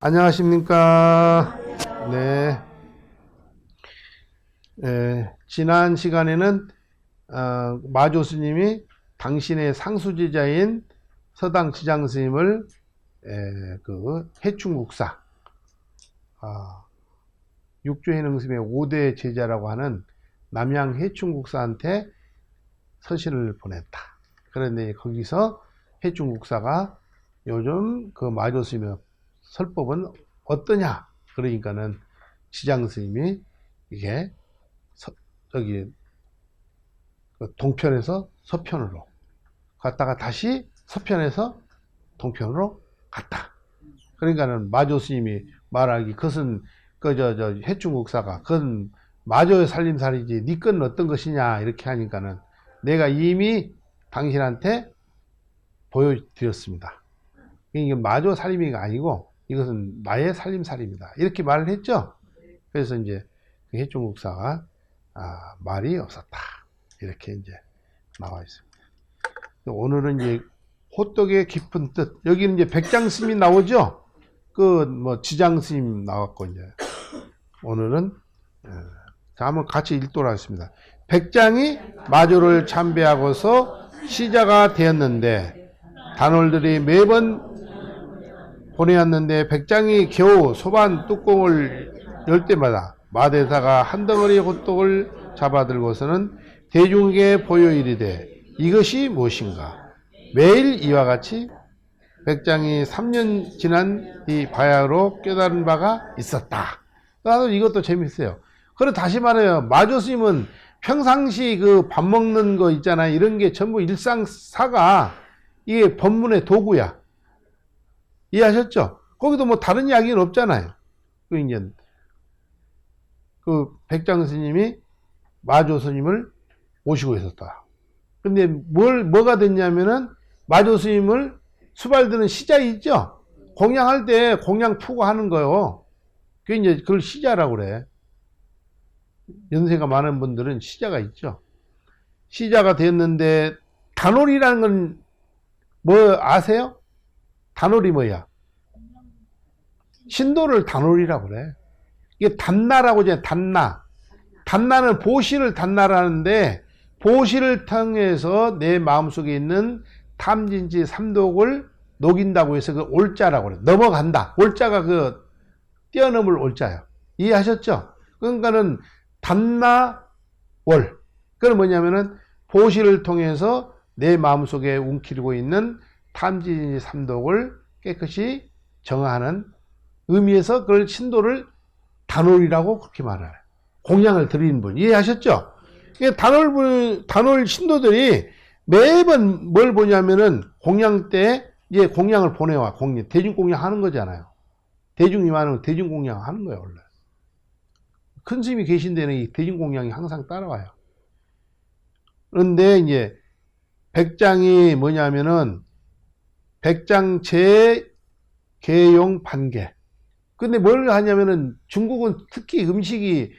안녕하십니까. 네. 지난 시간에는 마조 스님이 당신의 상수제자인 서당 지장 스님을 그 해충국사, 육조해능 스님의 5대 제자라고 하는 남양 해충국사한테 서신을 보냈다. 그런데 거기서 해충국사가 요즘 그 마조 스님의 설법은 어떠냐? 그러니까는 지장 스님이 이게 저기 동편에서 서편으로 갔다가 다시 서편에서 동편으로 갔다. 그러니까는 마조 스님이 말하기 그것은 저 해충국사가 그건 마조의 살림살이지 네 건 어떤 것이냐 이렇게 하니까는 내가 이미 당신한테 보여드렸습니다. 이게 마조 살림이가 아니고 이것은 나의 살림살이입니다. 이렇게 말을 했죠. 그래서 이제 그 해충국사가 말이 없었다. 이렇게 이제 나와 있습니다. 오늘은 이제 호떡의 깊은 뜻. 여기는 이제 백장스님이 나오죠. 그 뭐 지장스님 나왔고 이제 오늘은 자 한번 같이 읽도록 하겠습니다. 백장이 마조를 참배하고서 시자가 되었는데 단월들이 매번 보내왔는데 백장이 겨우 소반 뚜껑을 열 때마다 마대사가 한 덩어리 호떡을 잡아들고서는 대중에게 보여 이르되 이것이 무엇인가? 매일 이와 같이 백장이 3년 지난 이 바야흐로 깨달은 바가 있었다. 나도 이것도 재밌어요. 그리고 다시 말해요. 마조 스님은 평상시 그 밥 먹는 거 있잖아요. 이런 게 전부 일상사가 이게 법문의 도구야. 이해하셨죠? 거기도 뭐 다른 이야기는 없잖아요. 그 백장 스님이 마조 스님을 모시고 있었다. 근데 뭐가 됐냐면은 마조 스님을 수발드는 시자 있죠? 공양할 때 공양 푸고 하는 거요. 그게 이제 그걸 시자라고 그래. 연세가 많은 분들은 시자가 있죠. 시자가 됐는데 단월이라는 건 뭐 아세요? 단월이 뭐야? 신도를 단월이라고 그래. 이게 단나라고 하잖아요. 단나. 단나는 보시를 단나라는데 보시를 통해서 내 마음속에 있는 탐진치 삼독을 녹인다고 해서 그 올자라고 그래. 넘어간다. 올자가 그 뛰어넘을 올자예요. 이해하셨죠? 그러니까는 단나월. 그건 뭐냐면은 보시를 통해서 내 마음속에 움켜쥐고 있는 탐진치 삼독을 깨끗이 정화하는 의미에서 그걸 신도를 단월이라고 그렇게 말해요. 공양을 드리는 분. 이해하셨죠? 단월 신도들이 매번 뭘 보냐면은 공양 때 이제 공양을 보내와. 대중 공양 하는 거잖아요. 대중이 많으면 대중 공양 하는 거예요, 원래. 큰 스님이 계신 데는 이 대중 공양이 항상 따라와요. 그런데 이제 백장이 뭐냐면은 백장 제개용 반개. 근데 뭘 하냐면은 중국은 특히 음식이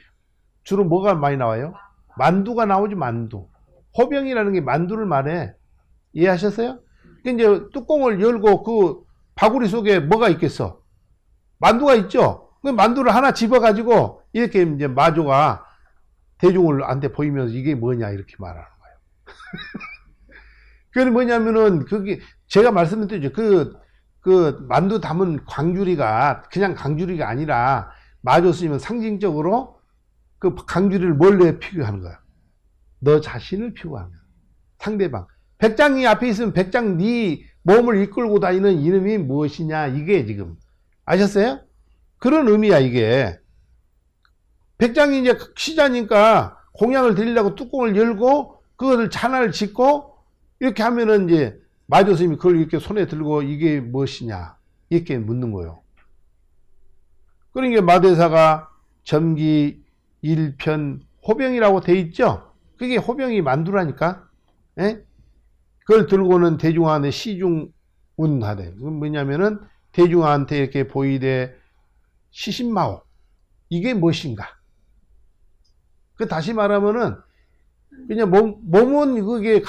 주로 뭐가 많이 나와요? 만두가 나오지, 만두. 호병이라는 게 만두를 말해. 이해하셨어요? 이제 뚜껑을 열고 그 바구리 속에 뭐가 있겠어? 만두가 있죠? 그 만두를 하나 집어가지고 이렇게 이제 마조가 대중한테 보이면서 이게 뭐냐 이렇게 말하는 거예요. 그게 뭐냐면은 그게 제가 말씀드렸죠. 그 만두 담은 광주리가 그냥 광주리가 아니라 마조 스님은 상징적으로 그 광주리를 뭘로 피구하는 거야? 너 자신을 피구하는 거야. 상대방. 백장이 앞에 있으면 백장 네 몸을 이끌고 다니는 이름이 무엇이냐 이게 지금 아셨어요? 그런 의미야 이게. 백장이 이제 시자니까 공양을 드리려고 뚜껑을 열고 그것을 찬화를 짓고 이렇게 하면은 이제 마조 스님이 그걸 이렇게 손에 들고 이게 무엇이냐 이렇게 묻는 거예요. 그러니까 마대사가 점기 일편 호병이라고 돼 있죠. 그게 호병이 만두라니까. 예? 그걸 들고는 대중한테 시중운하대. 그건 뭐냐면은 대중한테 이렇게 보이되 시신마오. 이게 무엇인가? 그 다시 말하면은 그냥 몸은 그게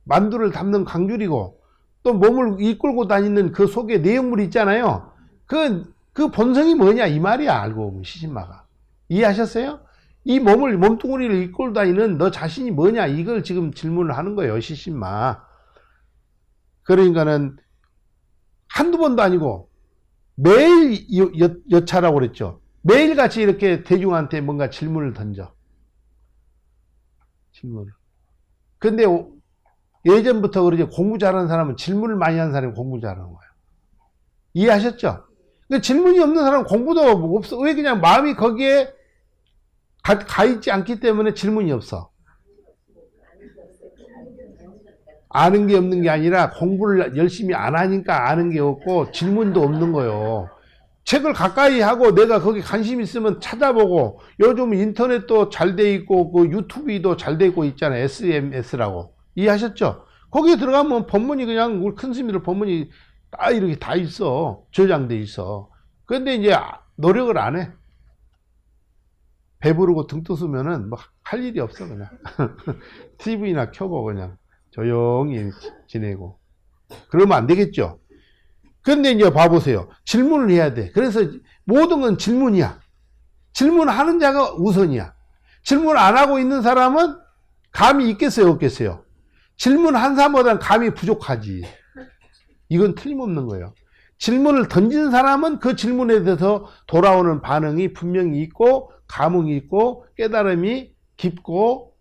만두를 담는 광줄이고 또 몸을 이끌고 다니는 그 속에 내용물이 있잖아요. 그 그 본성이 뭐냐 이 말이야. 알고 보면 시신마가. 이해하셨어요? 이 몸뚱아리를 이끌고 다니는 너 자신이 뭐냐 이걸 지금 질문을 하는 거예요. 시신마. 그러니까는 한두 번도 아니고 매일 여차라고 그랬죠. 매일같이 이렇게 대중한테 뭔가 질문을 던져. 질문을. 근데 예전부터 그러죠. 공부 잘하는 사람은 질문을 많이 하는 사람이 공부 잘하는 거예요. 이해하셨죠? 근데 질문이 없는 사람은 공부도 없어. 왜 그냥 마음이 거기에 가 있지 않기 때문에 질문이 없어. 아는 게 없는 게 아니라 공부를 열심히 안 하니까 아는 게 없고 질문도 없는 거예요. 책을 가까이 하고 내가 거기 관심 있으면 찾아보고 요즘 인터넷도 잘 돼 있고 그 유튜브도 잘 돼 있고 있잖아요. SMS라고. 이해하셨죠? 거기에 들어가면 본문이 그냥 우리 큰 스님들 본문이 다 이렇게 다 있어. 저장돼 있어. 그런데 이제 노력을 안 해. 배부르고 등 뜨으면은 뭐 할 일이 없어 그냥. TV나 켜고 그냥 조용히 지내고. 그러면 안 되겠죠. 그런데 이제 봐보세요. 질문을 해야 돼. 그래서 모든 건 질문이야. 질문하는 자가 우선이야. 질문 안 하고 있는 사람은 감이 있겠어요, 없겠어요? 질문한 사람보다는 감이 부족하지. 이건 틀림없는 거예요. 질문을 던진 사람은 그 질문에 대해서 돌아오는 반응이 분명히 있고 감흥이 있고 깨달음이 깊고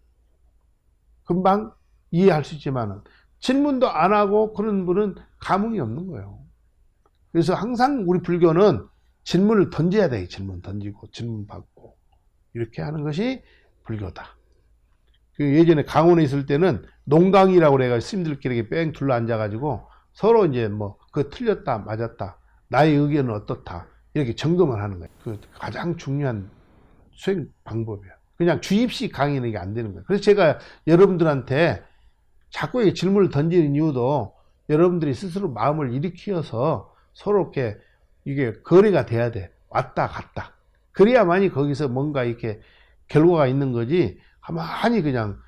금방 이해할 수 있지만 질문도 안 하고 그런 분은 감흥이 없는 거예요. 그래서 항상 우리 불교는 질문을 던져야 돼. 질문 던지고 질문 받고 이렇게 하는 것이 불교다. 그 예전에 강원에 있을 때는 농강이라고 그래가지고 스님들끼리 이렇게 뺑 둘러 앉아가지고 서로 이제 뭐 그 틀렸다 맞았다 나의 의견은 어떻다 이렇게 점검을 하는 거예요. 그 가장 중요한 수행 방법이에요. 그냥 주입식 강의는 이게 안 되는 거예요. 그래서 제가 여러분들한테 자꾸 이 질문을 던지는 이유도 여러분들이 스스로 마음을 일으키어서 서로 이렇게 이게 거래가 돼야 돼. 왔다 갔다. 그래야만이 거기서 뭔가 이렇게 결과가 있는 거지. 가만히 그냥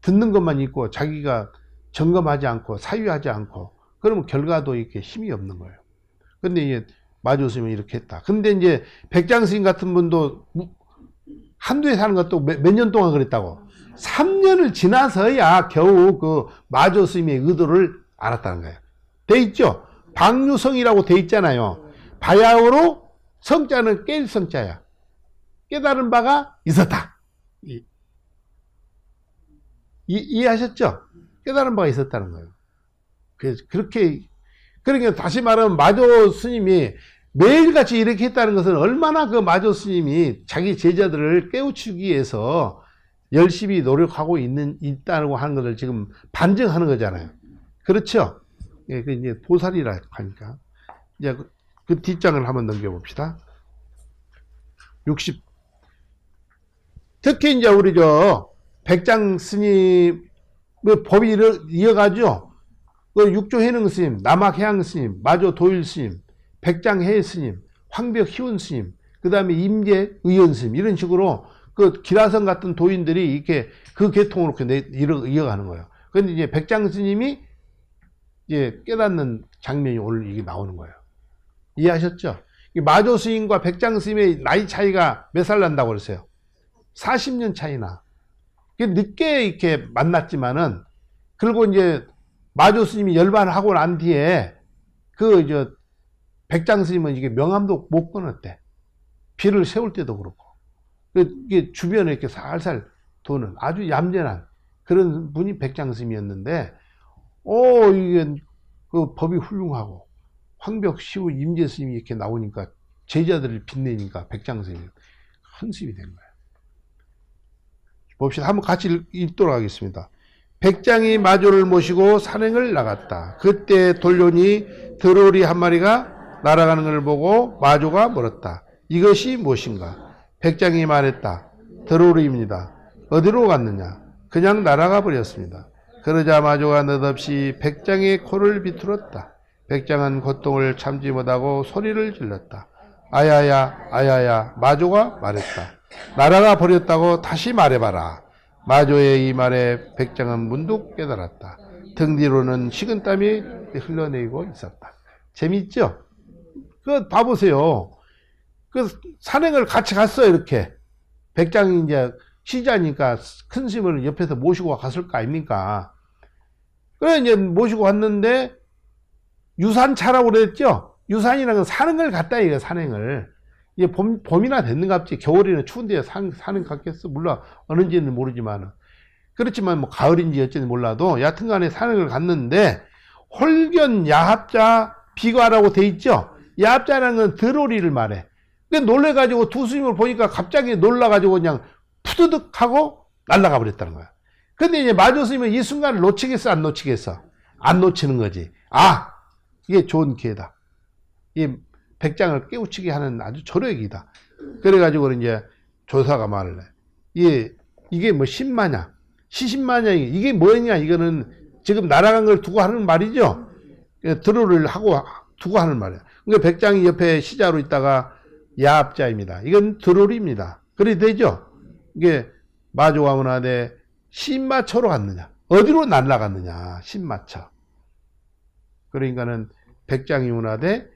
듣는 것만 있고 자기가 점검하지 않고 사유하지 않고 그러면 결과도 이렇게 힘이 없는 거예요. 근데 이제 마주스님은 이렇게 했다. 근데 이제 백장스님 같은 분도 한두에 사는 것도 몇 년 동안 그랬다고. 3년을 지나서야 겨우 그 마주스님의 의도를 알았다는 거예요. 돼 있죠? 방유성이라고 돼 있잖아요. 바야흐로 성자는 깰 성자야. 깨달은 바가 있었다. 이해하셨죠? 깨달은 바가 있었다는 거예요. 그래서 그렇게, 그러니까 다시 말하면 마조 스님이 매일같이 이렇게 했다는 것은 얼마나 그 마조 스님이 자기 제자들을 깨우치기 위해서 열심히 노력하고 있다고 하는 것을 지금 반증하는 거잖아요. 그렇죠? 예, 그 이제 보살이라 하니까. 이제 그 뒷장을 한번 넘겨봅시다. 60. 특히 이제 우리 백장 스님의 법이 이어가죠. 그 육조해능 스님, 남학해양 스님, 마조 도일 스님, 백장해 스님, 황벽 희운 스님, 그 다음에 임계 의연 스님, 이런 식으로 그 기라성 같은 도인들이 이렇게 그 계통으로 이어가는 거예요. 그런데 이제 백장 스님이 이제 깨닫는 장면이 오늘 이게 나오는 거예요. 이해하셨죠? 마조 스님과 백장 스님의 나이 차이가 몇 살 난다고 그랬어요? 40년 차이나. 늦게 이렇게 만났지만은, 그리고 이제 마조 스님이 열반을 하고 난 뒤에 백장 스님은 이게 명함도 못 끊었대. 비를 세울 때도 그렇고. 이게 주변에 이렇게 살살 도는 아주 얌전한 그런 분이 백장 스님이었는데, 이게 그 법이 훌륭하고 황벽 시우 임재 스님이 이렇게 나오니까 제자들을 빛내니까 백장 스님이 큰 스님이 된 거예요. 봅시다. 한번 같이 읽도록 하겠습니다. 백장이 마조를 모시고 산행을 나갔다. 그때 돌려니 드로리 한 마리가 날아가는 것을 보고 마조가 물었다. 이것이 무엇인가? 백장이 말했다. 드로리입니다. 어디로 갔느냐? 그냥 날아가 버렸습니다. 그러자 마조가 느닷없이 백장의 코를 비틀었다. 백장은 고통을 참지 못하고 소리를 질렀다. 아야야, 아야야. 마조가 말했다. 날아가 버렸다고 다시 말해봐라. 마조의 이 말에 백장은 문득 깨달았다. 등 뒤로는 식은땀이 흘러내리고 있었다. 재밌죠? 그 봐보세요. 그 산행을 같이 갔어요. 이렇게 백장이 이제 시자니까 큰 스님을 옆에서 모시고 갔을 거 아닙니까? 그래 이제 모시고 왔는데 유산차라고 그랬죠. 유산이라는 건 산행을 갔다 이거 산행을. 이제 봄이나 됐는갑지. 겨울에는 추운데 산행 갔겠어. 물론 어느지는 모르지만 그렇지만 뭐 가을인지 어쩐지 몰라도 여하튼간에 산행을 갔는데 홀견 야합자 비과라고 돼 있죠. 야합자라는 건 들오리를 말해. 놀래가지고 두 스님을 보니까 갑자기 놀라가지고 그냥 푸드득 하고 날아가 버렸다는 거야. 근데 이제 마조 스님은 이 순간을 놓치겠어, 안 놓치겠어? 안 놓치는 거지. 아, 이게 좋은 기회다. 이 백장을 깨우치게 하는 아주 저력이다. 그래가지고 이제 조사가 말을 해. 이게 뭐 신마냐, 시신마냐, 이게 뭐냐, 이거는 지금 날아간 걸 두고 하는 말이죠. 드로를 하고 두고 하는 말이야. 그러니까 백장이 옆에 시자로 있다가 야합자입니다. 이건 드롤입니다. 그래 되죠? 이게 마조가 문화대 신마처로 갔느냐? 어디로 날아갔느냐? 신마처. 그러니까는 백장이 문화대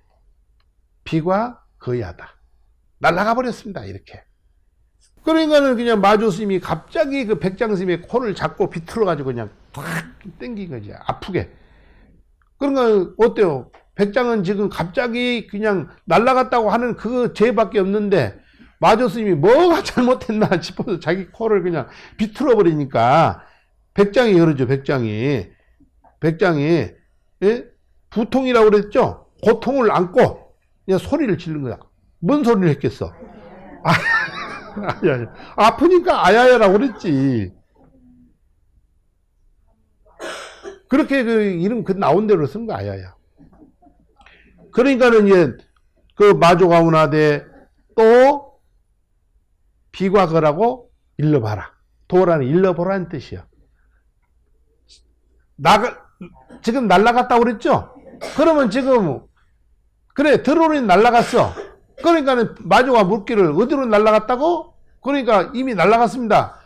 비과 거야다. 날아가 버렸습니다. 이렇게. 그러니까는 그냥 마조 스님이 갑자기 그 백장 스님의 코를 잡고 비틀어 가지고 그냥 탁 땡긴 거지. 아프게. 그러니까 어때요? 백장은 지금 갑자기 그냥 날아갔다고 하는 그 죄밖에 없는데 마조 스님이 뭐가 잘못했나 싶어서 자기 코를 그냥 비틀어 버리니까 백장이 그러죠. 백장이 예? 부통이라고 그랬죠. 고통을 안고 그냥 소리를 지른 거야. 뭔 소리를 했겠어? 아야야. 아프니까 아야야라고 그랬지. 그렇게 그 이름 그 나온 대로 쓴 거 아야야. 그러니까는 이제 그 마조가 문화대 또 비과거라고 일러봐라. 도라는 일러보라는 뜻이야. 지금 날아갔다고 그랬죠? 그러면 지금 그래 드론이 날아갔어. 그러니까는 마조가 묻기를 어디로 날아갔다고? 그러니까 이미 날아갔습니다.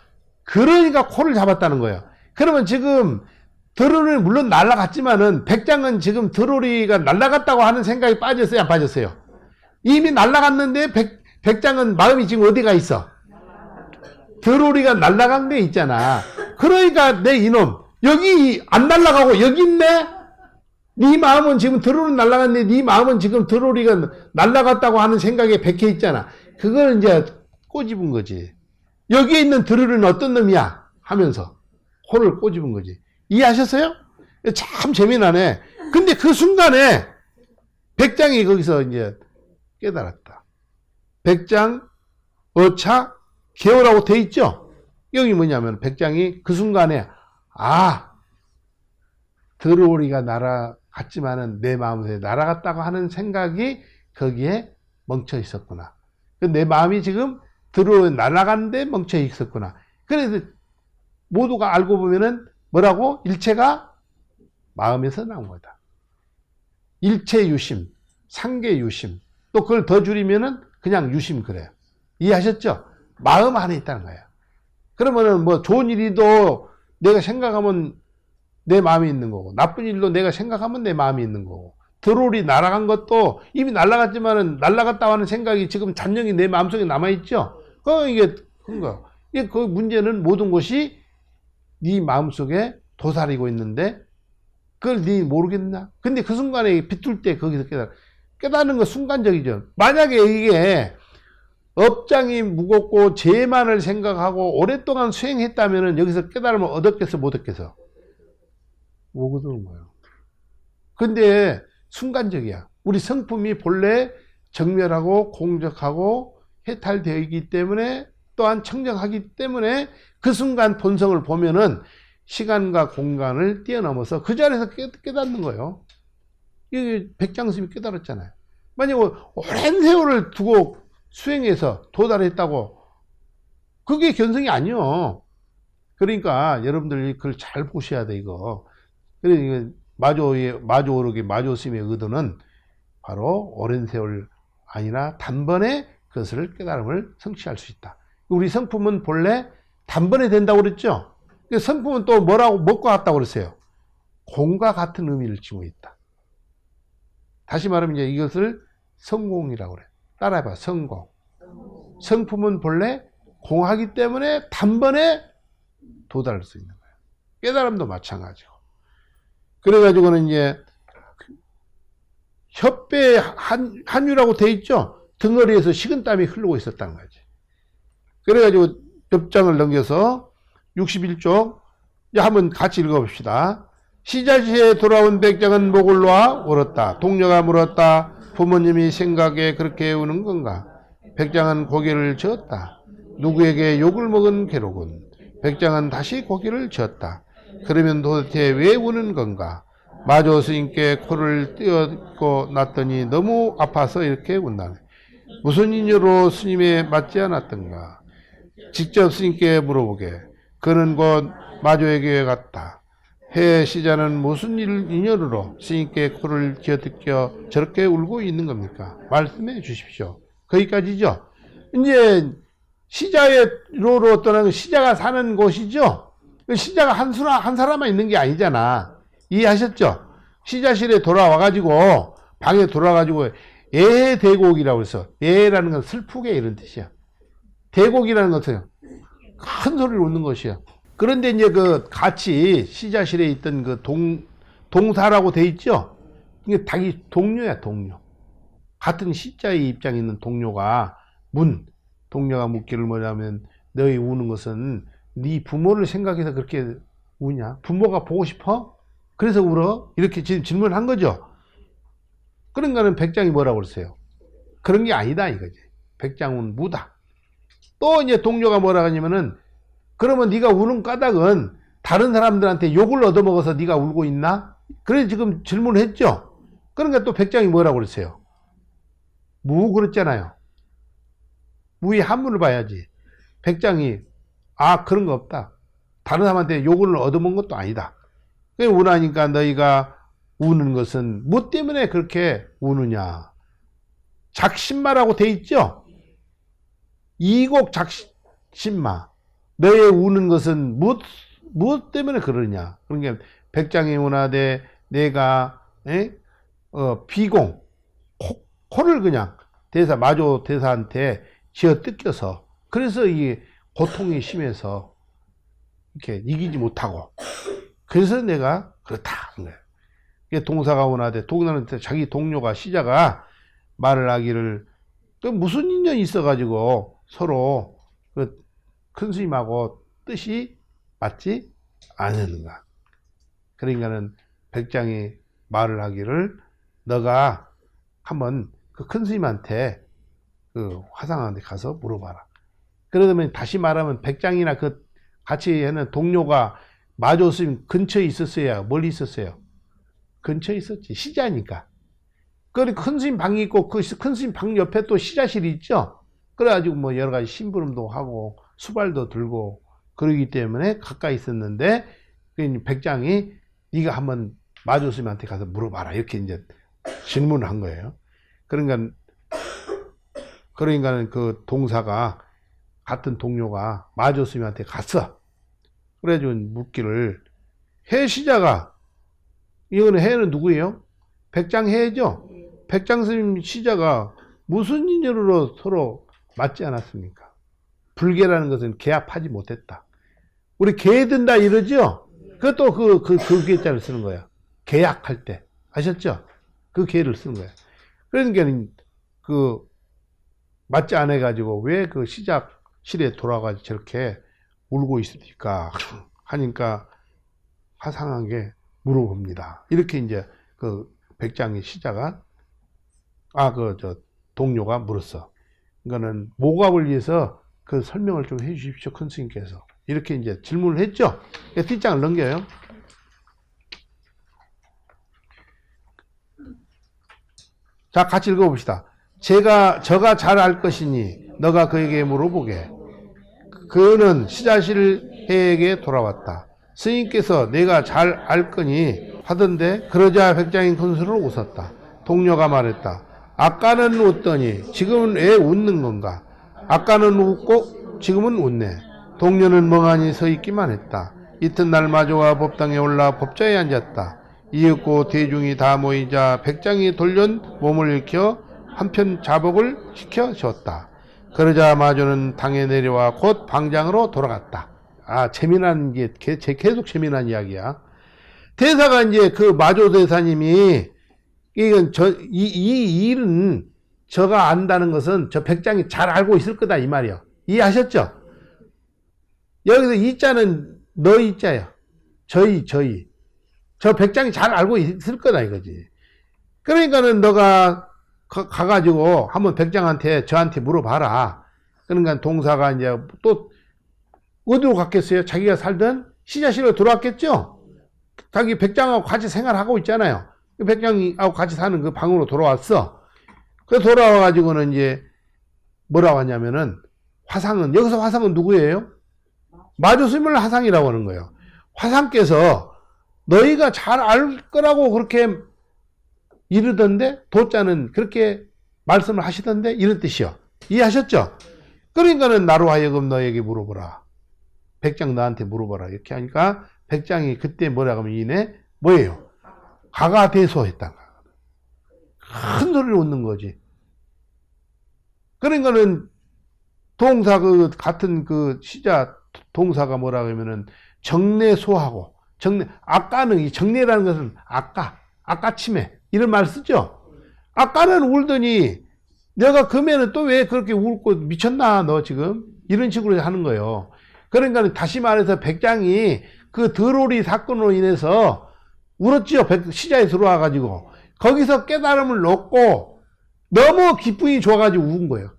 그러니까 코를 잡았다는 거예요. 그러면 지금 드롤이 물론 날아갔지만은 백장은 지금 드롤이가 날아갔다고 하는 생각이 빠졌어요, 안 빠졌어요? 이미 날아갔는데 백장은 마음이 지금 어디가 있어? 드롤이가 날아간 데 있잖아. 그러니까 내 이놈 여기 안 날아가고 여기 있네? 네 마음은 지금 드롤은 날아갔는데 네 마음은 지금 드롤이가 날아갔다고 하는 생각에 백해 있잖아. 그걸 이제 꼬집은 거지. 여기에 있는 드롤은 어떤 놈이야? 하면서 코를 꼬집은 거지. 이해하셨어요? 참 재미나네. 근데 그 순간에 백장이 거기서 이제 깨달았다. 백장, 어차, 개오라고 돼 있죠? 여기 뭐냐면 백장이 그 순간에 드로리가 날아갔지만은 내 마음에 날아갔다고 하는 생각이 거기에 멈춰 있었구나. 내 마음이 지금 드로리 날아갔는데 멈춰 있었구나. 그래서 모두가 알고 보면은 뭐라고? 일체가 마음에서 나온 거다. 일체 유심, 상계 유심. 또 그걸 더 줄이면은 그냥 유심 그래요. 이해하셨죠? 마음 안에 있다는 거예요. 그러면은 뭐 좋은 일이도 내가 생각하면 내 마음에 있는 거고, 나쁜 일도 내가 생각하면 내 마음에 있는 거고, 드롤이 날아간 것도 이미 날아갔지만은 날아갔다고 하는 생각이 지금 잔영이 내 마음속에 남아있죠? 이게 그 문제는 모든 것이 네 마음속에 도사리고 있는데 그걸 네 모르겠나? 근데 그 순간에 비틀 때 거기서 깨닫는 거 순간적이죠. 만약에 이게 업장이 무겁고 죄만을 생각하고 오랫동안 수행했다면 여기서 깨달음을 얻었겠어 못 얻겠어? 못 얻는 거예요. 근데 순간적이야. 우리 성품이 본래 정멸하고 공적하고 해탈되어 있기 때문에 또한 청정하기 때문에 그 순간 본성을 보면은 시간과 공간을 뛰어넘어서 그 자리에서 깨닫는 거예요. 이게 백장스님이 깨달았잖아요. 만약 오랜 세월을 두고 수행해서 도달했다고 그게 견성이 아니요. 그러니까 여러분들이 그걸 잘 보셔야 돼 이거. 그러니까 마조오르기 마조스님의 의도는 바로 오랜 세월 아니라 단번에 그것을 깨달음을 성취할 수 있다. 우리 성품은 본래 단번에 된다고 그랬죠? 성품은 또 뭐과 같다고 그랬어요? 공과 같은 의미를 지고 있다. 다시 말하면 이제 이것을 성공이라고 그래. 따라해봐. 성공. 성품은 본래 공하기 때문에 단번에 도달할 수 있는 거예요. 깨달음도 마찬가지고. 그래가지고는 이제 혓배에 한유라고 돼 있죠. 등허리에서 식은땀이 흐르고 있었다는 거지. 그래가지고 옆장을 넘겨서 61쪽 한번 같이 읽어봅시다. 시자시에 돌아온 백장은 목을 놓아 울었다. 동료가 물었다. 부모님이 생각에 그렇게 우는 건가? 백장은 고개를 저었다. 누구에게 욕을 먹은 괴로군. 백장은 다시 고개를 저었다. 그러면 도대체 왜 우는 건가? 마조 스님께 코를 띄었고 났더니 너무 아파서 이렇게 운다네. 무슨 인연으로 스님에 맞지 않았던가? 직접 스님께 물어보게. 그는 곧 마조에게 갔다. 해 시자는 무슨 인연으로 스님께 코를 쥐어뜯겨 저렇게 울고 있는 겁니까? 말씀해 주십시오. 거기까지죠. 이제 시자로 떠나는 시자가 사는 곳이죠. 시자가 한 사람만 있는 게 아니잖아. 이해하셨죠? 시자실에 돌아와가지고 방에 돌아와가지고 예대곡이라고 해서 예라는 건 슬프게 이런 뜻이야. 대곡이라는 것은 큰 소리를 웃는 것이야. 그런데 이제 그 같이 시자실에 있던 그 동사라고 돼 있죠? 이게 닭이 동료야, 동료. 같은 시자의 입장에 있는 동료가 동료가 묻기를 뭐냐면 너희 우는 것은 네 부모를 생각해서 그렇게 우냐? 부모가 보고 싶어? 그래서 울어? 이렇게 지금 질문한 거죠. 그러니까는 백장이 뭐라고 그랬어요? 그런 게 아니다 이거지. 백장은 무다. 또 이제 동료가 뭐라 하냐면은 그러면 네가 우는 까닭은 다른 사람들한테 욕을 얻어먹어서 네가 울고 있나? 그래 지금 질문을 했죠. 그러니까 또 백장이 뭐라고 그랬어요? 무 그랬잖아요. 무의 한문을 봐야지. 백장이 그런 거 없다. 다른 사람한테 욕을 얻어먹은 것도 아니다. 그래 우나니까 너희가 우는 것은 뭐 때문에 그렇게 우느냐? 작심마라고 돼 있죠? 이곡 작심마. 너의 우는 것은 무엇 때문에 그러냐? 그러니까 백장이 운하되 내가 비공 코를 그냥 마조 대사한테 쥐어 뜯겨서 그래서 이 고통이 심해서 이렇게 이기지 못하고 그래서 내가 그렇다. 이게 동사가 운하되 동사는 자기 동료가 시자가 말을 하기를 또 무슨 인연이 있어가지고 서로 그 큰 스님하고 뜻이 맞지 않는가. 그러니까는 백장이 말을 하기를 너가 한번 그 큰 스님한테 그 화상한테 가서 물어봐라. 그러면 다시 말하면 백장이나 그 같이 하는 동료가 마조 스님 근처에 있었어야 멀리 있었어요? 근처에 있었지. 시자니까. 그 큰 스님 방이 있고 그 큰 스님 방 옆에 또 시자실이 있죠. 그래가지고 뭐 여러 가지 심부름도 하고 수발도 들고 그러기 때문에 가까이 있었는데 백장이 네가 한번 마조 스님한테 가서 물어봐라 이렇게 이제 질문을 한 거예요. 그러니까는 그 동사가 같은 동료가 마조 스님한테 갔어. 그래가지고 묻기를 해 시자가 이거는 해는 누구예요? 백장 해죠. 백장 스님 시자가 무슨 인연으로 서로 맞지 않았습니까? 불계라는 것은 계합하지 못했다. 우리 계든다 이러죠? 그것도 그 계자를 쓰는 거야. 계약할 때. 아셨죠? 그 계를 쓰는 거야. 그러니까 맞지 않아가지고 왜 그 시작실에 돌아가서 저렇게 울고 있습니까? 하니까 화상하게 물어봅니다. 이렇게 이제 그 백장의 시자가 동료가 물었어. 그러니까는 모갑을 위해서 그 설명을 좀 해주십시오, 큰 스님께서. 이렇게 이제 질문을 했죠. 뒷장을 넘겨요. 자, 같이 읽어봅시다. 저가 잘 알 것이니 너가 그에게 물어보게. 그는 시자실에게 돌아왔다. 스님께서 내가 잘 알 거니 하던데 그러자 백장이 큰 소리로 웃었다. 동료가 말했다. 아까는 웃더니 지금은 왜 웃는 건가? 아까는 웃고 지금은 웃네. 동료는 멍하니 서 있기만 했다. 이튿날 마조가 법당에 올라 법좌에 앉았다. 이윽고 대중이 다 모이자 백장이 돌연 몸을 일으켜 한편 자복을 시켜 줬다. 그러자 마조는 당에 내려와 곧 방장으로 돌아갔다. 아, 재미난 게 계속 재미난 이야기야. 대사가 이제 그 마조 대사님이 이건 이 일은 저가 안다는 것은 저 백장이 잘 알고 있을 거다 이 말이요. 이해하셨죠? 여기서 이자는 너 이자야. 저희. 저 백장이 잘 알고 있을 거다 이거지. 그러니까는 너가 가가지고 한번 백장한테 저한테 물어봐라. 그러니까 동사가 이제 또 어디로 갔겠어요? 자기가 살던 시자실로 들어왔겠죠? 자기 백장하고 같이 생활하고 있잖아요. 백장하고 같이 사는 그 방으로 돌아왔어. 그 돌아와가지고는 이제 뭐라고 하냐면은 화상은, 여기서 화상은 누구예요? 마조스님을 화상이라고 하는 거예요. 화상께서 너희가 잘 알 거라고 그렇게 이르던데, 도자는 그렇게 말씀을 하시던데, 이런 뜻이요. 이해하셨죠? 그러니까는 나로 하여금 너에게 물어보라. 백장 너한테 물어보라. 이렇게 하니까 백장이 그때 뭐라고 하면 이내 뭐예요? 가가대소했다. 큰 소리를 웃는 거지. 그러니까는 동사 그 같은 그 시자 동사가 뭐라고 하면은 정내소하고 아까는 이 정내라는 것은 아까침에 이런 말 쓰죠. 아까는 울더니 내가 그러면은 또 왜 그렇게 울고 미쳤나 너 지금 이런 식으로 하는 거예요. 그러니까 다시 말해서 백장이 그 드로리 사건으로 인해서 울었죠. 시자에 들어와 가지고 거기서 깨달음을 얻고 너무 기분이 좋아가지고 운 거예요.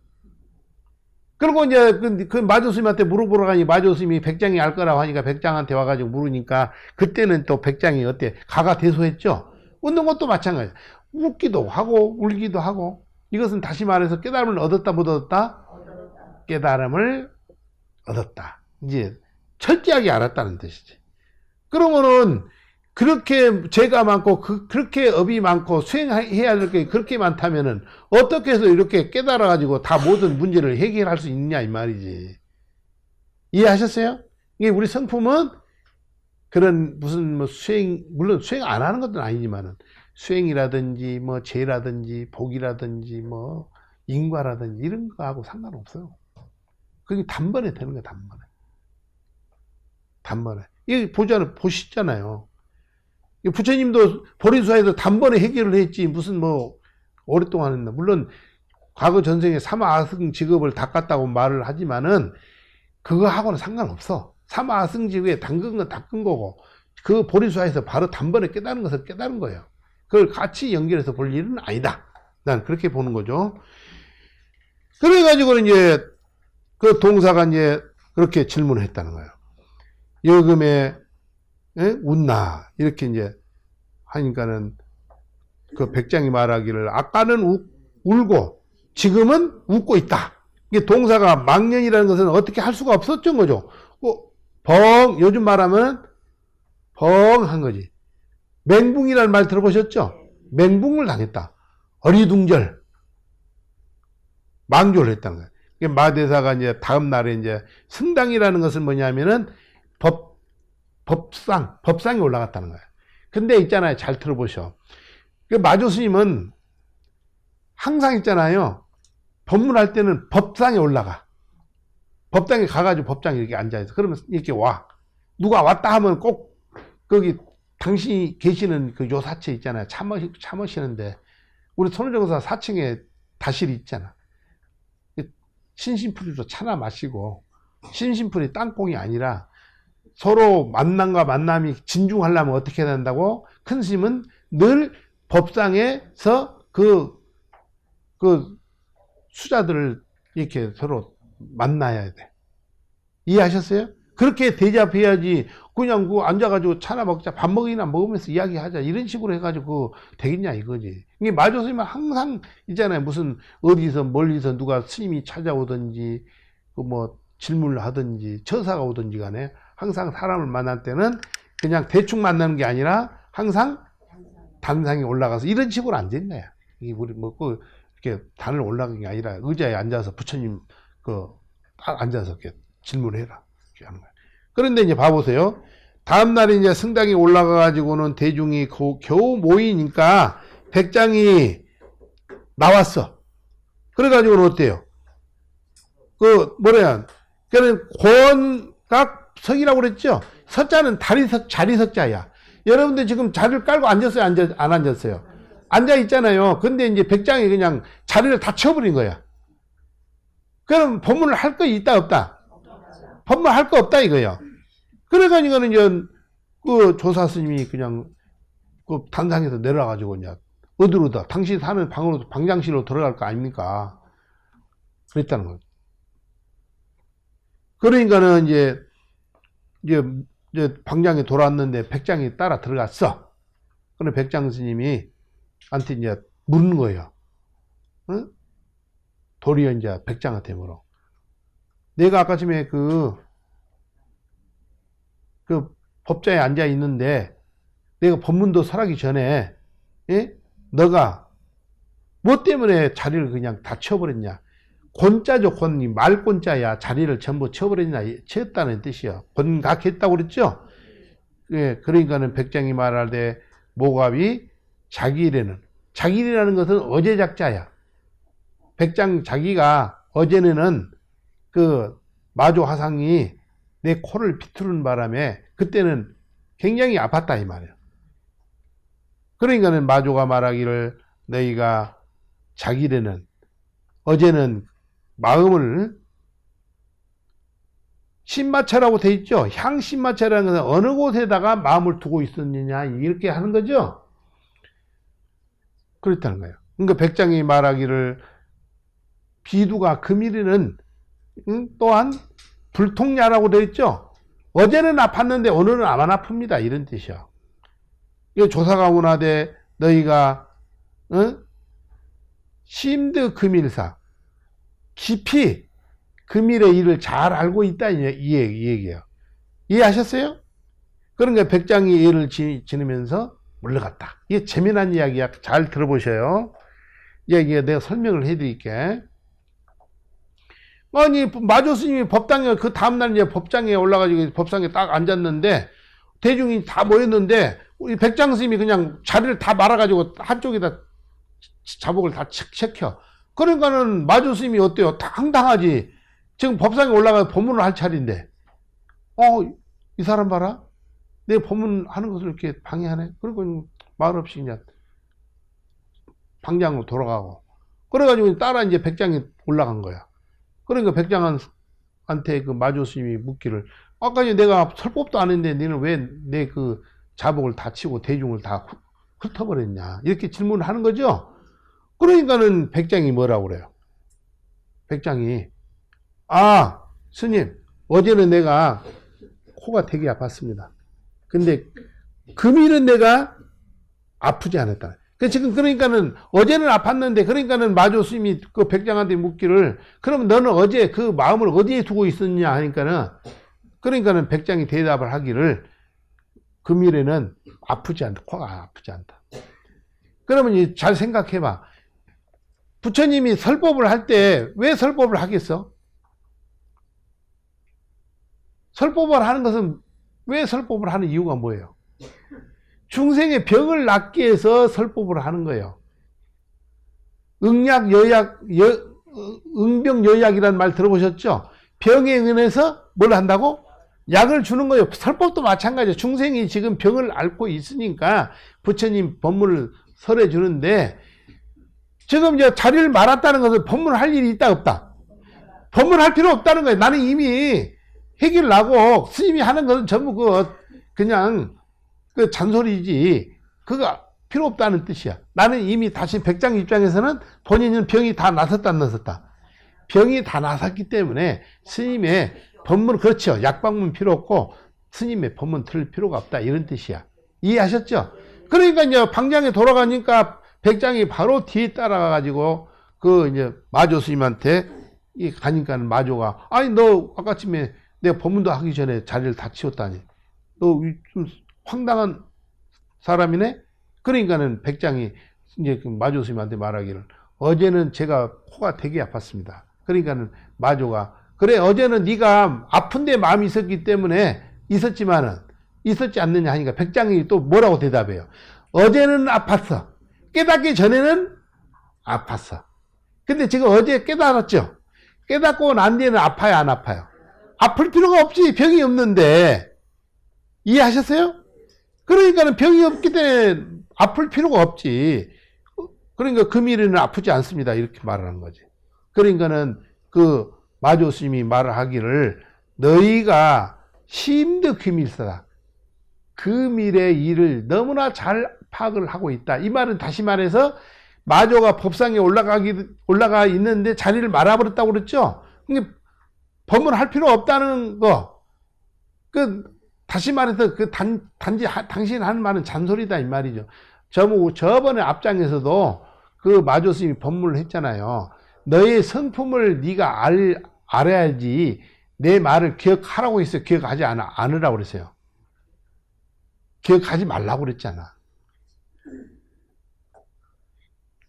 그리고 이제 그 마조스님한테 물어보러 가니 마조스님이 백장이 알 거라고 하니까 백장한테 와가지고 물으니까 그때는 또 백장이 어때? 가가대소했죠. 웃는 것도 마찬가지야. 웃기도 하고 울기도 하고. 이것은 다시 말해서 깨달음을 얻었다 못 얻었다? 깨달음을 얻었다. 이제 철저하게 알았다는 뜻이지. 그러면은 그렇게 죄가 많고 그렇게 업이 많고 수행해야 될 게 그렇게 많다면은 어떻게 해서 이렇게 깨달아 가지고 다 모든 문제를 해결할 수 있냐 이 말이지. 이해하셨어요? 이게 우리 성품은 그런 무슨 뭐 물론 수행 안 하는 것도 아니지만은 수행이라든지 뭐 죄라든지 복이라든지 뭐 인과라든지 이런 거하고 상관없어요. 그게 단번에 되는 거야, 단번에. 이게 보시잖아요. 부처님도 보리수화에서 단번에 해결을 했지 무슨 뭐 오랫동안 했나. 물론 과거 전생에 사마아승 직업을 닦았다고 말을 하지만은 그거하고는 상관없어. 사마아승 직업에 담근 건 닦은 거고 그 보리수화에서 바로 단번에 깨달은 것을 깨달은 거예요. 그걸 같이 연결해서 볼 일은 아니다. 난 그렇게 보는 거죠. 그래가지고 이제 그 동사가 이제 그렇게 질문을 했다는 거예요. 여금에 웃나 이렇게 이제 하니까는 그 백장이 말하기를 아까는 울고 지금은 웃고 있다. 이게 동사가 망년이라는 것은 어떻게 할 수가 없었던 거죠. 요즘 말하면 벙한 거지. 맹붕이라는 말 들어보셨죠? 맹붕을 당했다. 어리둥절 망조를 했다는 거예요. 마대사가 이제 다음 날에 이제 승당이라는 것은 뭐냐면은 법상이 올라갔다는 거예요. 근데 있잖아요. 잘 들어보셔. 그 마조스님은 항상 있잖아요. 법문할 때는 법상에 올라가. 법당에 가가지고 법장에 이렇게 앉아있어. 그러면 이렇게 와. 누가 왔다 하면 꼭 거기 당신이 계시는 그 요사체 있잖아요. 참으시는데 우리 손호정사 4층에 다실이 있잖아. 신심풀이로 차나 마시고 신심풀이 땅콩이 아니라 서로 만남과 만남이 진중하려면 어떻게 해야 된다고? 큰 스님은 늘 법상에서 그 수자들을 이렇게 서로 만나야 돼. 이해하셨어요? 그렇게 대접해야지 그냥 그 앉아가지고 차나 먹자, 밥 먹이나 먹으면서 이야기하자 이런 식으로 해가지고 되겠냐 이거지. 이게 마조스님은 항상 있잖아요. 무슨 어디서 멀리서 누가 스님이 찾아오든지 그 뭐 질문을 하든지 처사가 오든지 간에 항상 사람을 만날 때는 그냥 대충 만나는 게 아니라 항상 단상에 올라가서 이런 식으로 앉은 거야. 이게 우리 뭐 이렇게 단을 올라간 게 아니라 의자에 앉아서 부처님 딱 앉아서 이렇게 질문해라 이렇게 하는 거야. 그런데 이제 봐보세요. 다음 날에 이제 승당에 올라가 가지고는 대중이 겨우 모이니까 백장이 나왔어. 그래가지고는 어때요? 그 뭐래야? 그는 권각석이라고 그랬죠. 석자는 자리석자야. 여러분들 지금 자리를 깔고 앉았어요? 안 앉았어요? 앉아 있잖아요. 근데 이제 백장이 그냥 자리를 다 쳐버린 거야. 그럼 법문을 할 거 있다 없다? 법문 할 거 없다 이거예요. 그래가지고는 이제 그 조사 스님이 그냥 그 단상에서 내려와가지고 이제 어디로 다 당신 사는 방으로 방장실로 들어갈 거 아닙니까? 그랬다는 거예요. 그러니까는 이제 방장에 돌아왔는데 백장이 따라 들어갔어. 그럼 백장 스님이 한테 이제 묻는 거예요. 응? 도리어 이제 백장한테 물어. 내가 아까 전에 그 법자에 앉아 있는데 내가 법문도 설하기 전에 너가 뭐 때문에 자리를 그냥 다 쳐버렸냐? 권자죠, 권이 말권자야. 자리를 전부 쳐버렸냐? 치었다는 뜻이야. 권각했다고 그랬죠? 예, 그러니까는 백장이 말할 때 모갑이 자기라는 것은 어제작자야. 백장 자기가 어제는 그 마조 화상이 내 코를 비틀는 바람에 그때는 굉장히 아팠다 이 말이에요. 그러니까는 마조가 말하기를 너희가 자기래는 어제는 마음을 신마차라고 돼 있죠. 향신마차라는 것은 어느 곳에다가 마음을 두고 있었느냐 이렇게 하는 거죠. 그렇다는 거예요. 그러니까 백장이 말하기를 비두가 금일에는 또한 불통야라고 되어 있죠. 어제는 아팠는데 오늘은 안 아픕니다. 이런 뜻이야. 조사가 문하되 너희가 심드 금일사 깊이 금일의 일을 잘 알고 있다 이 얘기예요. 이해하셨어요? 그러니까 백장이 예를 지니면서 물러갔다. 이게 재미난 이야기야. 잘 들어보셔요. 이게 내가 설명을 해드릴게. 아니 마조 스님이 법당에 그 다음날 이제 법장에 올라가지고 법상에 딱 앉았는데 대중이 다 모였는데 우리 백장 스님이 그냥 자리를 다 말아가지고 한쪽에다 자복을 다 책혀. 그러니까는 마조 스님이 어때요? 당당하지. 지금 법상에 올라가 법문을 할 차례인데 이 사람 봐라. 내 법문하는 것을 이렇게 방해하네. 그리고 말 없이 그냥 방장으로 돌아가고. 그래가지고 따라 이제 백장이 올라간 거야. 그러니까 백장한테 그 마조 스님이 묻기를 아까 내가 설법도 안 했는데 너는 왜 내 그 자복을 다 치고 대중을 다 훑어버렸냐 이렇게 질문을 하는 거죠. 그러니까는 백장이 뭐라고 그래요? 백장이 스님 어제는 내가 코가 되게 아팠습니다. 근데 금일은 내가 아프지 않았다. 지금 그러니까는 어제는 아팠는데 그러니까는 마조 스님이 그 백장한테 묻기를 그럼 너는 어제 그 마음을 어디에 두고 있었냐 하니까는 그러니까는 백장이 대답을 하기를 금일에는 아프지 않다. 코가 아프지 않다. 그러면 잘 생각해봐. 부처님이 설법을 할 때 왜 설법을 하겠어? 설법을 하는 것은 왜 설법을 하는 이유가 뭐예요? 중생의 병을 낫기 위해서 설법을 하는 거예요. 응병여약이라는 말 들어보셨죠? 병에 의해서 뭘 한다고? 약을 주는 거예요. 설법도 마찬가지예요. 중생이 지금 병을 앓고 있으니까 부처님 법문을 설해 주는데 지금 이제 자리를 말았다는 것은 법문을 할 일이 있다 없다? 법문을 할 필요 없다는 거예요. 나는 이미 해결 나고 스님이 하는 것은 전부 그냥 그 잔소리지 그거 필요 없다는 뜻이야. 나는 이미 다시 백장 입장에서는 본인은 병이 다 나섰다 안 나섰다? 병이 다 나섰기 때문에 스님의 법문 그렇죠. 약방문 필요 없고 스님의 법문 들을 필요가 없다 이런 뜻이야. 이해하셨죠? 그러니까 이제 방장에 돌아가니까 백장이 바로 뒤에 따라가 가지고 그 이제 마조 스님한테 가니까 마조가 아니 너 아까쯤에 내가 법문도 하기 전에 자리를 다 치웠다니 너 좀 황당한 사람이네? 그러니까는 백장이 이제 그 마조 스님한테 말하기를 어제는 제가 코가 되게 아팠습니다. 그러니까는 마조가 그래 어제는 네가 아픈데 마음이 있었기 때문에 있었지 않느냐 하니까 백장이 또 뭐라고 대답해요? 어제는 아팠어. 깨닫기 전에는 아팠어. 근데 지금 어제 깨달았죠? 깨닫고 난 뒤에는 아파요, 안 아파요? 아플 필요가 없지. 병이 없는데. 이해하셨어요? 그러니까는 병이 없기 때문에 아플 필요가 없지. 그러니까 금일에는 아프지 않습니다. 이렇게 말하는 거지. 그러니까는 그 마조 스님이 말을 하기를 너희가 심득 금일사다. 금일의 일을 너무나 잘 파악을 하고 있다. 이 말은 다시 말해서 마조가 법상에 올라가 있는데 자리를 말아버렸다고 그랬죠? 그러니까 법문할 필요 없다는 거. 다시 말해서 단지 당신 하는 말은 잔소리다 이 말이죠. 저번에 앞장에서도 그 마조 스님이 법문을 했잖아요. 너의 성품을 네가 알아야지 내 말을 기억하라고 했어요. 기억하지 않으라고 그랬어요. 기억하지 말라고 그랬잖아.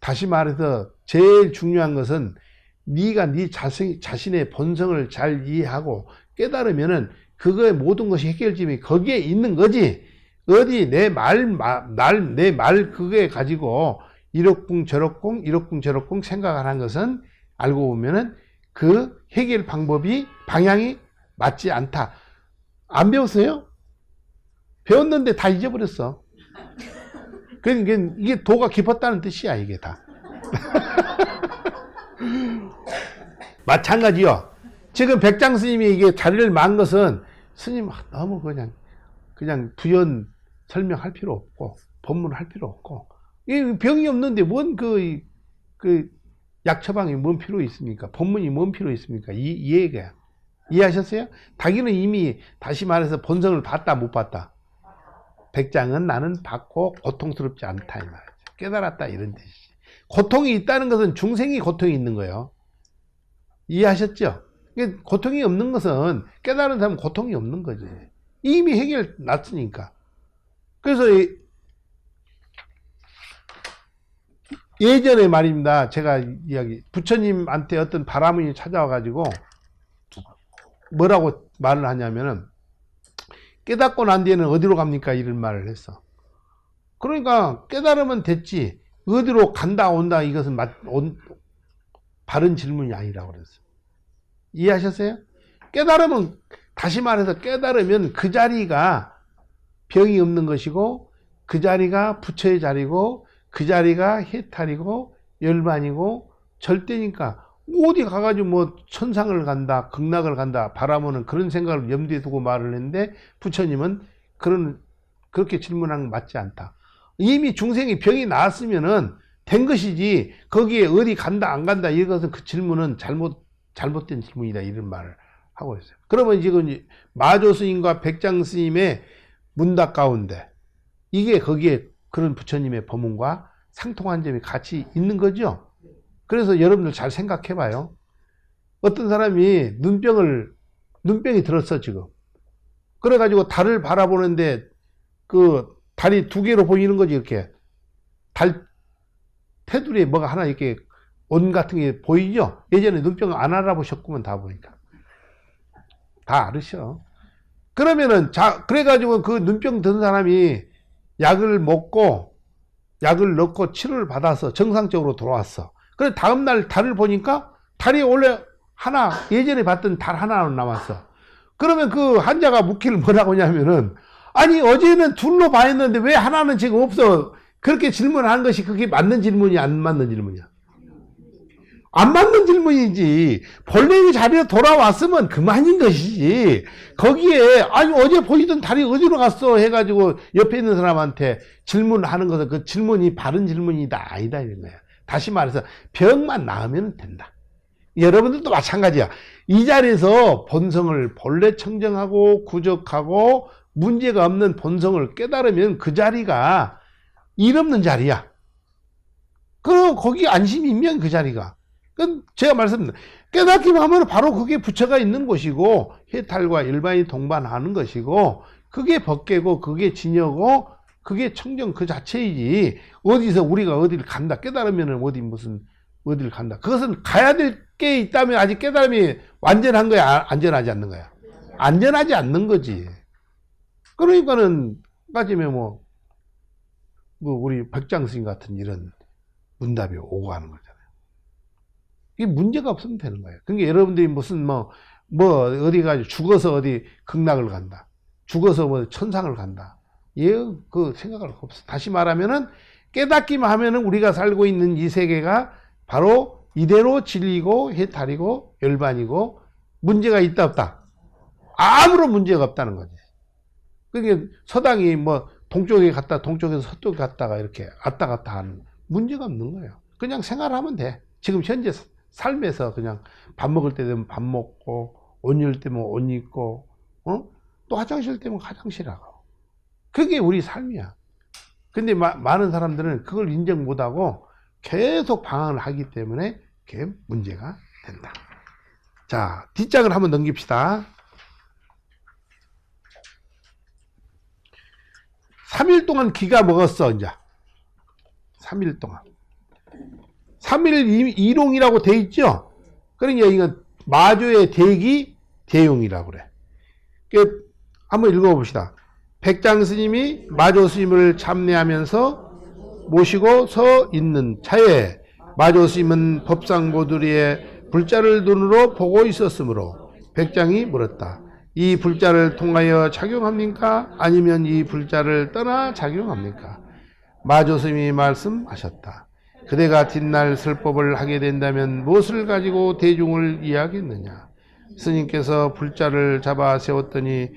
다시 말해서 제일 중요한 것은 네가 네 자신의 본성을 잘 이해하고 깨달으면은 그거의 모든 것이 해결점이 거기에 있는 거지. 어디 내 말 그거에 가지고 이렇쿵저렇쿵 생각을 한 것은 알고 보면은 그 해결 방향이 맞지 않다. 안 배웠어요? 배웠는데 다 잊어버렸어. 그러니까 이게 도가 깊었다는 뜻이야, 이게 다. 마찬가지요. 지금 백장 스님이 이게 자리를 만 것은 스님 너무 그냥 부연 설명할 필요 없고, 법문할 필요 없고, 이 병이 없는데 뭔 약 처방이 뭔 필요 있습니까? 법문이 뭔 필요 있습니까? 이 얘기야. 이해하셨어요? 자기는 이미 다시 말해서 본성을 봤다, 못 봤다? 백장은 나는 받고 고통스럽지 않다 이 말이죠. 깨달았다 이런 뜻이지. 고통이 있다는 것은 중생이 고통이 있는 거예요. 이해하셨죠? 고통이 없는 것은 깨달은 사람은 고통이 없는 거지. 이미 해결 났으니까. 그래서 예전에 말입니다. 제가 부처님한테 어떤 바라문이 찾아와 가지고 뭐라고 말을 하냐면은 깨닫고 난 뒤에는 어디로 갑니까? 이런 말을 했어. 그러니까 깨달으면 됐지. 어디로 간다 온다 이것은 바른 질문이 아니라고 그랬어. 이해하셨어요? 깨달으면 다시 말해서 깨달으면 그 자리가 병이 없는 것이고 그 자리가 부처의 자리고 그 자리가 해탈이고 열반이고 절대니까 어디 가가지고 뭐 천상을 간다 극락을 간다 바라보는 그런 생각을 염두에 두고 말을 했는데 부처님은 그렇게 질문한 건 맞지 않다. 이미 중생이 병이 나았으면은 된 것이지 거기에 어디 간다 안 간다 이것은 그 질문은 잘못된 질문이다 이런 말을 하고 있어요. 그러면 지금 마조 스님과 백장 스님의 문답 가운데 이게 거기에 그런 부처님의 법문과 상통한 점이 같이 있는 거죠. 그래서 여러분들 잘 생각해 봐요. 어떤 사람이 눈병이 들었어 지금. 그래가지고 달을 바라보는데 그 달이 두 개로 보이는 거지 이렇게. 달 테두리에 뭐가 하나 이렇게 원 같은 게 보이죠? 예전에 눈병을 안 알아보셨구만 다 보니까. 다 알으셔. 그러면은 그래가지고 그 눈병 든 사람이 약을 먹고 약을 넣고 치료를 받아서 정상적으로 돌아왔어. 그래 다음날 달을 보니까 달이 원래 하나 예전에 봤던 달 하나로 남았어. 그러면 그 환자가 묻기를 뭐라고 하냐면은 아니 어제는 둘로 봐했는데 왜 하나는 지금 없어. 그렇게 질문한 것이 그게 맞는 질문이 안 맞는 질문이야. 안 맞는 질문이지. 본래의 자리에 돌아왔으면 그만인 것이지. 거기에 아니 어제 보이던 달이 어디로 갔어 해가지고 옆에 있는 사람한테 질문하는 것은 그 질문이 바른 질문이다 아니다 이런 거야. 다시 말해서 병만 나으면 된다. 여러분들도 마찬가지야. 이 자리에서 본성을 본래 청정하고 구적하고 문제가 없는 본성을 깨달으면 그 자리가 일 없는 자리야. 그럼 거기 안심이면 그 자리가. 제가 말씀드린 깨닫기만 하면 바로 그게 부처가 있는 곳이고 해탈과 일반이 동반하는 것이고 그게 법계고 그게 진여고 그게 청정 그 자체이지. 어디서 우리가 어디를 간다 깨달으면 어디를 간다. 그것은 가야 될 게 있다면 아직 깨달음이 완전한 거야 안전하지 않는 거야. 안전하지 않는 거지. 그러니까는 따지면 우리 백장 스님 같은 이런 문답이 오고 가는 거잖아요. 이게 문제가 없으면 되는 거예요. 그러니까 여러분들이 무슨 어디 가지고 죽어서 어디 극락을 간다. 죽어서 뭐 천상을 간다. 예, 그 생각할 거 없어. 다시 말하면은 깨닫기만 하면은 우리가 살고 있는 이 세계가 바로 이대로 진리고 해탈이고 열반이고 문제가 있다 없다. 아무런 문제가 없다는 거지. 그러니까 서당이 뭐 동쪽에 갔다 동쪽에서 서쪽에 갔다가 이렇게 왔다 갔다 하는 문제가 없는 거예요. 그냥 생활하면 돼. 지금 현재 삶에서 그냥 밥 먹을 때 되면 밥 먹고 옷 입을 때면 옷 입고 또 화장실 때면 화장실 하고 그게 우리 삶이야. 근데 많은 사람들은 그걸 인정 못하고 계속 방황을 하기 때문에 그게 문제가 된다. 자, 뒷장을 한번 넘깁시다. 3일 동안 기가 먹었어, 이제. 3일 동안. 3일 이롱이라고 돼 있죠? 그러니까 이건 마조의 대기, 대용이라고 그래. 한번 읽어봅시다. 백장 스님이 마조 스님을 참례하면서 모시고 서 있는 차에 마조 스님은 법상 보두리에 불자를 눈으로 보고 있었으므로 백장이 물었다. 이 불자를 통하여 작용합니까? 아니면 이 불자를 떠나 작용합니까? 마조 스님이 말씀하셨다. 그대가 뒷날 설법을 하게 된다면 무엇을 가지고 대중을 이해하겠느냐? 스님께서 불자를 잡아 세웠더니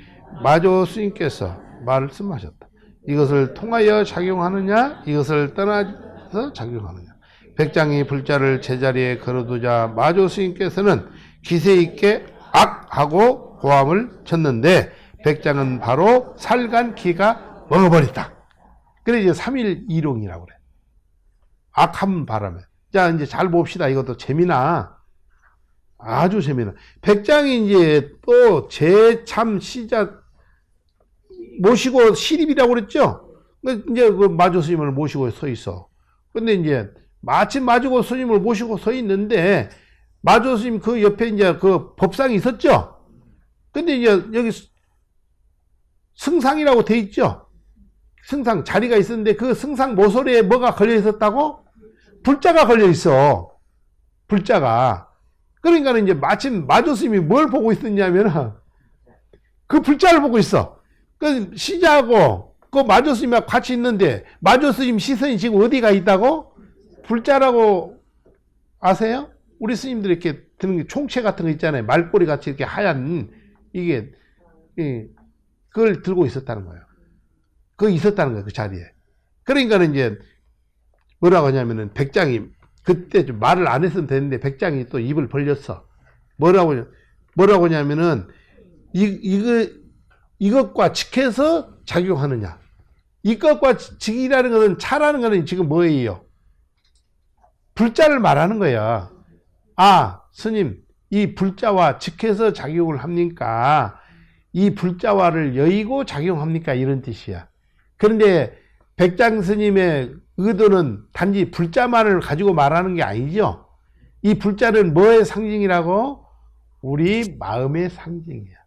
마조 스님께서 말씀하셨다. 이것을 통하여 작용하느냐? 이것을 떠나서 작용하느냐? 백장이 불자를 제자리에 걸어두자 마조 스님께서는 기세 있게 악하고 고함을 쳤는데 백장은 바로 살간 기가 먹어버렸다. 그래 이제 3일 이롱이라고 그래. 악한 바람에. 자 이제 잘 봅시다. 이것도 재미나. 아주 재미나. 백장이 이제 또 제참 시작 모시고 시립이라고 그랬죠. 이제 그 마조 스님을 모시고 서 있어. 근데 이제 마침 마조 스님을 모시고 서 있는데 마조 스님 그 옆에 이제 그 법상이 있었죠. 근데 이제 여기 승상이라고 돼 있죠. 승상 자리가 있었는데 그 승상 모서리에 뭐가 걸려 있었다고? 불자가 걸려 있어. 불자가. 그러니까 이제 마침 마조 스님이 뭘 보고 있었냐면 그 불자를 보고 있어. 그 시자하고 그 마조 스님하고 같이 있는데 마조 스님 시선이 지금 어디가 있다고? 불자라고 아세요? 우리 스님들이 이렇게 드는 게 총채 같은 거 있잖아요. 말꼬리 같이 이렇게 하얀 이게 그걸 들고 있었다는 거예요. 그거 있었다는 거예요. 그 자리에. 그러니까 이제 뭐라고 하냐면은 백장이 그때 좀 말을 안 했으면 되는데 백장이 또 입을 벌렸어. 뭐라고 하냐면은 이것과 직해서 작용하느냐. 이것과 직이라는 것은 차라는 것은 지금 뭐예요? 불자를 말하는 거야. 아, 스님, 이 불자와 직해서 작용을 합니까? 이 불자와를 여의고 작용합니까? 이런 뜻이야. 그런데 백장 스님의 의도는 단지 불자만을 가지고 말하는 게 아니죠. 이 불자는 뭐의 상징이라고? 우리 마음의 상징이야.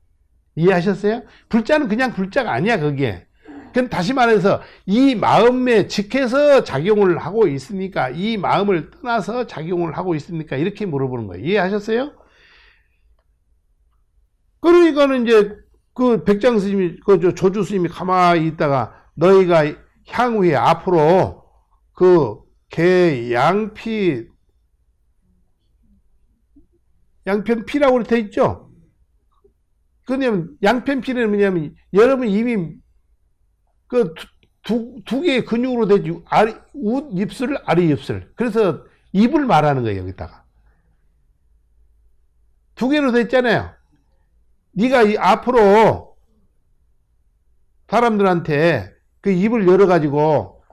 이해하셨어요? 불자는 그냥 불자가 아니야, 그게. 그럼 다시 말해서 이 마음에 직해서 작용을 하고 있습니까? 이 마음을 떠나서 작용을 하고 있습니까? 이렇게 물어보는 거예요. 이해하셨어요? 그러니까는 이제 그 백장 스님이, 그 조주 스님이 가만히 있다가 너희가 향후에 앞으로 그 개, 양피, 양편피라고 돼 있죠? 근데 양편피는 뭐냐면 여러분 이미 그 두 개의 근육으로 되지 웃 입술, 아래 입술. 그래서 입을 말하는 거예요, 여기다가. 두 개로 돼 있잖아요. 네가 앞으로 사람들한테 그 입을 열어가지고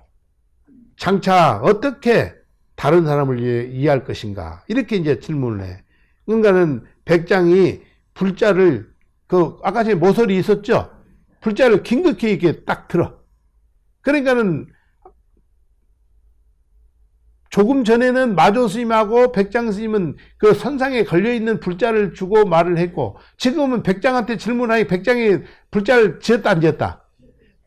장차 어떻게 다른 사람을 이해할 것인가. 이렇게 이제 질문을 해. 그러니까는 백장이 불자를 그 아까 전에 모서리 있었죠? 불자를 긴급히 이렇게 딱 들어. 그러니까는 조금 전에는 마조 스님하고 백장 스님은 그 선상에 걸려있는 불자를 주고 말을 했고, 지금은 백장한테 질문하니 백장이 불자를 지었다 안 지었다?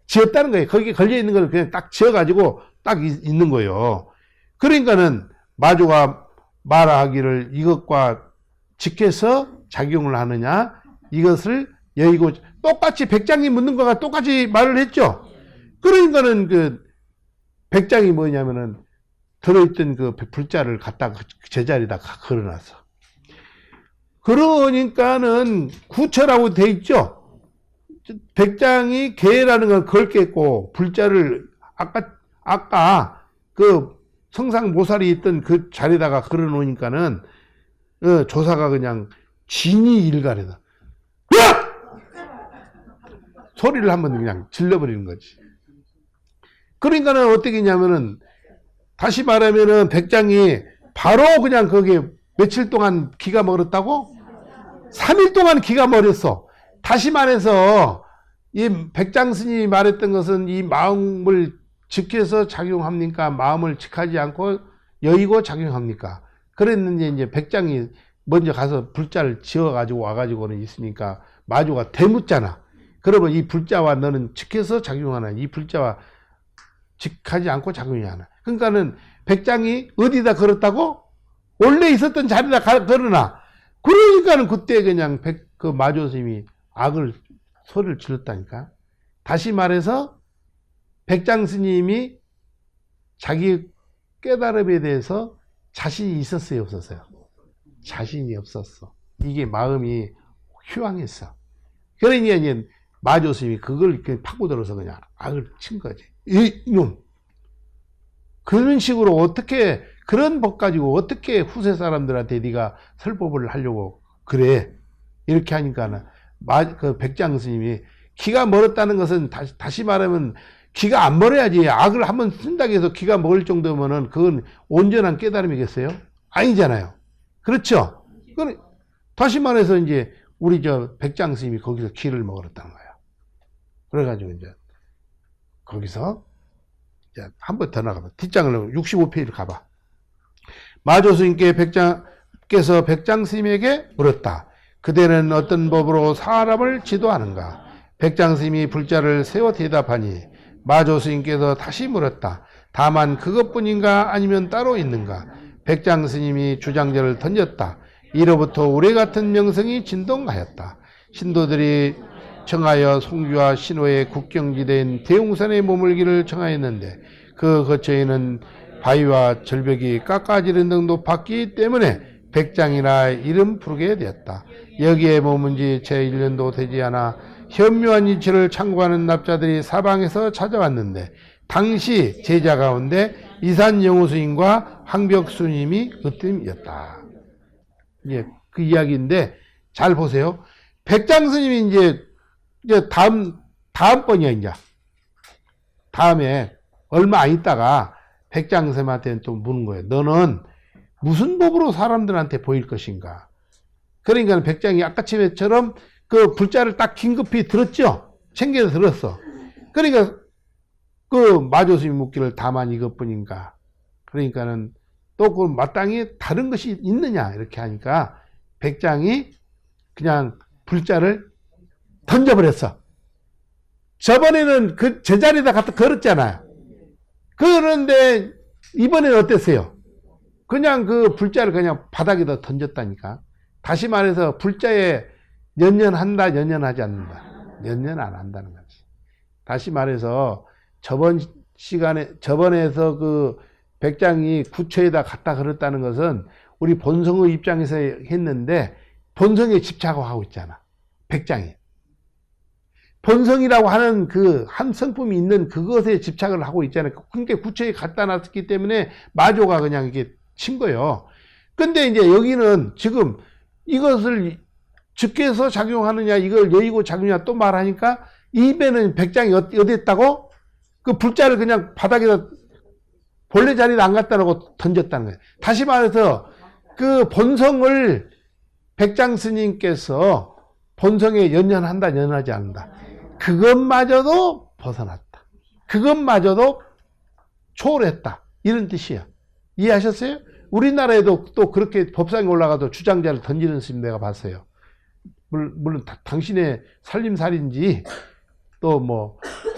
지었다는 거예요. 거기에 걸려있는 걸 그냥 딱 지어가지고 딱 있는 거예요. 그러니까는 마조가 말하기를 이것과 직해서 작용을 하느냐, 이것을 여의고, 똑같이 백장이 묻는 거가 똑같이 말을 했죠. 그러니까는 그 백장이 뭐냐면은 들어있던 그 불자를 갖다 제자리에다 걸어놨어. 그러니까는 구처라고 돼 있죠. 백장이 개라는 걸 걸겠고, 불자를 아까 그 성상모살이 있던 그 자리에다가 걸어 놓으니까는 조사가 그냥 진이 일갈해서 소리를 한번 그냥 질러버리는 거지. 그러니까는 어떻게 했냐면은, 다시 말하면은 백장이 바로 그냥 거기에 며칠 동안 기가 멀었다고? 3일 동안 기가 멀었어. 다시 말해서 이 백장 스님이 말했던 것은 이 마음을 직해서 작용합니까? 마음을 직하지 않고 여의고 작용합니까? 그랬는데 이제 백장이 먼저 가서 불자를 지어가지고 와가지고는 있으니까 마조가 대묻잖아. 그러면 이 불자와 너는 직해서 작용하나, 이 불자와 직하지 않고 작용이 하나. 그러니까는 백장이 어디다 걸었다고? 원래 있었던 자리에다 걸어놔. 그러니까는 그때 그냥 그 마조 스님이 소리를 질렀다니까. 다시 말해서 백장 스님이 자기 깨달음에 대해서 자신이 있었어요, 없었어요? 자신이 없었어. 이게 마음이 휴황했어. 그러니까 이제 마조 스님이 그걸 이렇게 파고들어서 그냥 악을 친 거지. 이놈. 그런 식으로 어떻게, 그런 법 가지고 어떻게 후세 사람들한테 네가 설법을 하려고 그래. 이렇게 하니까는 그 백장 스님이 기가 멀었다는 것은 다시 말하면 기가 안 멀어야지. 악을 한번 쓴다고 해서 기가 멀을 정도면은 그건 온전한 깨달음이겠어요? 아니잖아요. 그렇죠? 다시 말해서 이제 우리 백장 스님이 거기서 기를 먹었다는 거야. 그래가지고 이제 거기서 이제 한 번 더 나가봐. 뒷장을 65페이지를 가봐. 마조 스님께서 백장 스님에게 물었다. 그대는 어떤 법으로 사람을 지도하는가? 백장 스님이 불자를 세워 대답하니 마조 스님께서 다시 물었다. 다만 그것뿐인가 아니면 따로 있는가? 백장 스님이 주장제를 던졌다. 이로부터 우레 같은 명성이 진동하였다. 신도들이 청하여 송주와 신호의 국경지대인 대웅산에 머물기를 청하였는데 그 거처에는 바위와 절벽이 깎아지른 등 높았기 때문에 백장이라 이름 부르게 되었다. 여기에 머문 지 채 1년도 되지 않아 현묘한 이치를 참고하는 납자들이 사방에서 찾아왔는데 당시 제자 가운데 이산 영우스님과 황벽스님이 으뜸이었다. 이제 그 이야기인데 잘 보세요. 백장 스님이 이제 다음번이야, 이제. 다음에 얼마 안 있다가 백장 스님한테 또 묻는 거예요. 너는 무슨 법으로 사람들한테 보일 것인가? 그러니까 백장이 아까처럼 그 불자를 딱 긴급히 들었죠? 챙겨서 들었어. 그러니까 그 마조 스님이 묻기를 다만 이것뿐인가? 그러니까는 또 그 마땅히 다른 것이 있느냐? 이렇게 하니까 백장이 그냥 불자를 던져버렸어. 저번에는 그 제자리에다 갖다 걸었잖아요. 그런데 이번에는 어땠어요? 그냥 그 불자를 그냥 바닥에다 던졌다니까. 다시 말해서 불자에 연연한다, 연연하지 않는다. 연연 안 한다는 거지. 다시 말해서 저번에서 그 백장이 구처에다 갖다 걸었다는 것은 우리 본성의 입장에서 했는데 본성에 집착하고 있잖아. 백장이. 본성이라고 하는 그 한 성품이 있는 그것에 집착을 하고 있잖아요. 그러니까 구처에 갖다 놨기 때문에 마조가 그냥 이게 친 거예요. 근데 이제 여기는 지금 이것을 즉해서 작용하느냐, 이걸 여의고 작용하느냐 또 말하니까 입에는 백장이 어디 했다고? 그 불자를 그냥 바닥에다 본래 자리에 안 갖다 놓고 던졌다는 거예요. 다시 말해서 그 본성을 백장 스님께서 본성에 연연한다, 연연하지 않는다. 그것마저도 벗어났다. 그것마저도 초월했다. 이런 뜻이야. 이해하셨어요? 우리나라에도 또 그렇게 법상에 올라가도 주장자를 던지는 스님 내가 봤어요. 물론 당신의 살림살인지 또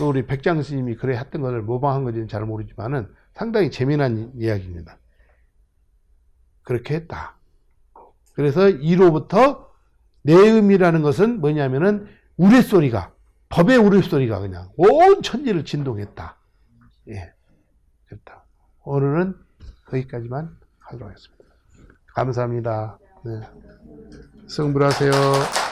우리 백장 스님이 그래 했던 것을 모방한 건지는 잘 모르지만은 상당히 재미난 이야기입니다. 그렇게 했다. 그래서 2로부터 내음이라는 것은 뭐냐면은 우레소리가, 법의 우레소리가 그냥 온 천지를 진동했다. 예. 됐다. 오늘은 거기까지만 하도록 하겠습니다. 감사합니다. 네. 성불하세요.